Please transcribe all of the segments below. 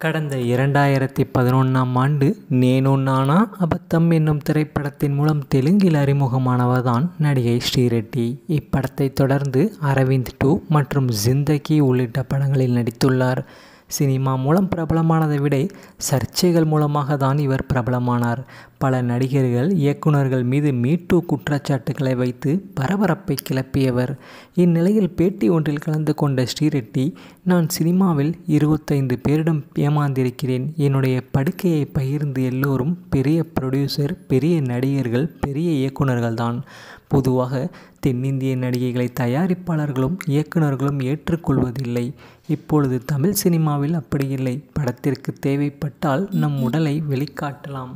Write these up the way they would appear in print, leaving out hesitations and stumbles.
கடந்த 2011ஆம் ஆண்டு நேனு நானா அபத்தம் என்னும் திரைப்படத்தின் மூலம் தெலுங்கில் அறிமுகமானவர்தான் நடிகை ஸ்ரீரெட்டி. இப்படத்தை தொடர்ந்து அரவிந்த் 2 மற்றும் ஜிந்தகி உள்ளிட்ட படங்களில் நடித்துள்ளார். சினிமா மூலம் பிரபலமானதை விட சர்ச்சைகள் மூலமாக தான் இவர் பிரபலமானார். பல நடிகர்கள், இயக்குநர்கள் மீது மீ-டூ குற்றச்சாட்டுகளை வைத்து பரபரப்பை கிளப்பியவர். இந்நிலையில் பேட்டி ஒன்றில் கலந்து கொண்ட ஸ்ரீரெட்டி, நான் சினிமாவில் 25 பேரிடம் ஏமாந்திருக்கிறேன். என்னுடைய படுக்கையை பகிர்ந்து எல்லோரும் பெரிய புரொடியூசர், பெரிய நடிகர்கள், பெரிய இயக்குநர்கள் தான். பொதுவாக தென்னிந்திய நடிகைகளை தயாரிப்பாளர்களும் இயக்குநர்களும் ஏற்றுக்கொள்வதில்லை. இப்பொழுது தமிழ் சினிமாவில் அப்படி இல்லை. படத்திற்கு தேவைப்பட்டால் நம் உடலை வெளிக்காட்டலாம்.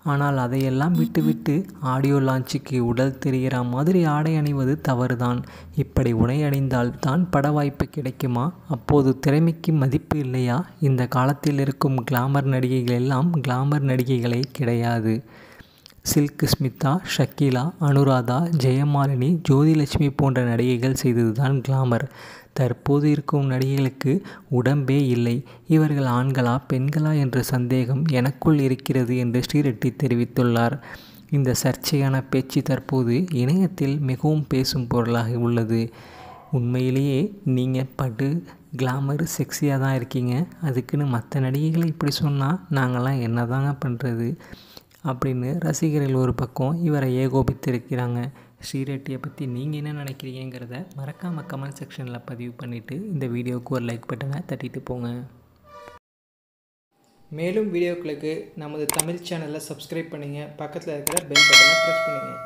ஆனால் அதையெல்லாம் விட்டுவிட்டு ஆடியோ லான்ச்சுக்கு உடல் தெரிகிற மாதிரி ஆடை அணிவது தவறுதான். இப்படி உடை அணிந்தால் தான் பட வாய்ப்பு கிடைக்குமா? அப்போது திறமைக்கு மதிப்பு இல்லையா? இந்த காலத்தில் இருக்கும் கிளாமர் நடிகைகள் எல்லாம் கிளாமர் நடிகைகளே கிடையாது. சில்க் ஸ்மிதா, ஷக்கீலா, அனுராதா, ஜெயமாலினி, ஜோதிலட்சுமி போன்ற நடிகைகள் செய்ததுதான் கிளாமர். தற்போது இருக்கும் நடிகைகளுக்கு உடம்பே இல்லை. இவர்கள் ஆண்களா பெண்களா என்ற சந்தேகம் எனக்குள் இருக்கிறது என்று ஸ்ரீரெட்டி தெரிவித்துள்ளார். இந்த சர்ச்சையான பேச்சு தற்போது இணையத்தில் மிகவும் பேசும் பொருளாக உள்ளது. உண்மையிலேயே நீங்கள் படு கிளாமர் செக்ஸியாக தான் இருக்கீங்க. அதுக்குன்னு மற்ற நடிகைகளை இப்படி சொன்னால் நாங்கள்லாம் என்ன தாங்க பண்ணுறது அப்படின்னு ரசிகர்கள் ஒரு பக்கம் இவரை ஏகோபித்திருக்கிறாங்க. ஸ்ரீரெட்டியை பற்றி நீங்கள் என்ன நினைக்கிறீங்கிறத மறக்காமல் கமெண்ட் செக்ஷனில் பதிவு பண்ணிவிட்டு இந்த வீடியோவுக்கு ஒரு லைக் பட்டனை தட்டிட்டு போங்க. மேலும் வீடியோக்களுக்கு நமது தமிழ் சேனலை சப்ஸ்கிரைப் பண்ணுங்கள். பக்கத்தில் இருக்கிற பெல் பட்டனை ப்ரெஸ் பண்ணுங்கள்.